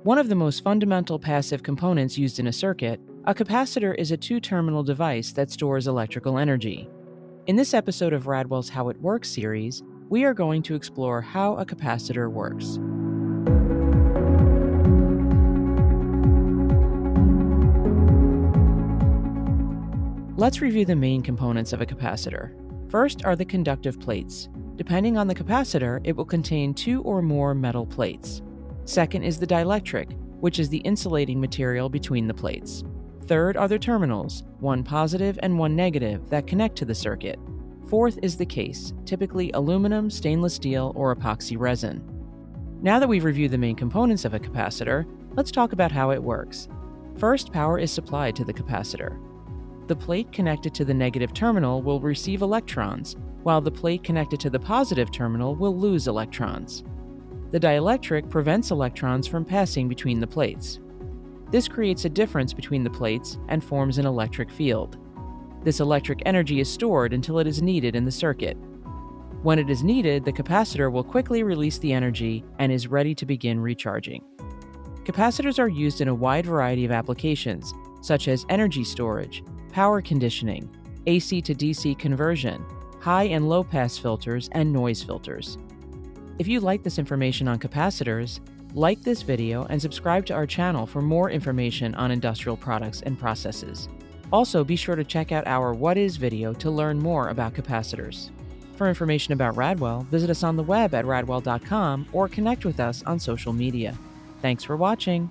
One of the most fundamental passive components used in a circuit, a capacitor is a two-terminal device that stores electrical energy. In this episode of Radwell's How It Works series, we are going to explore how a capacitor works. Let's review the main components of a capacitor. First are the conductive plates. Depending on the capacitor, it will contain two or more metal plates. Second is the dielectric, which is the insulating material between the plates. Third are the terminals, one positive and one negative, that connect to the circuit. Fourth is the case, typically aluminum, stainless steel, or epoxy resin. Now that we've reviewed the main components of a capacitor, let's talk about how it works. First, power is supplied to the capacitor. The plate connected to the negative terminal will receive electrons, while the plate connected to the positive terminal will lose electrons. The dielectric prevents electrons from passing between the plates. This creates a difference between the plates and forms an electric field. This electric energy is stored until it is needed in the circuit. When it is needed, the capacitor will quickly release the energy and is ready to begin recharging. Capacitors are used in a wide variety of applications, such as energy storage, power conditioning, AC to DC conversion, high and low pass filters, and noise filters. If you like this information on capacitors, like this video and subscribe to our channel for more information on industrial products and processes. Also, be sure to check out our What Is video to learn more about capacitors. For information about Radwell, visit us on the web at radwell.com or connect with us on social media. Thanks for watching.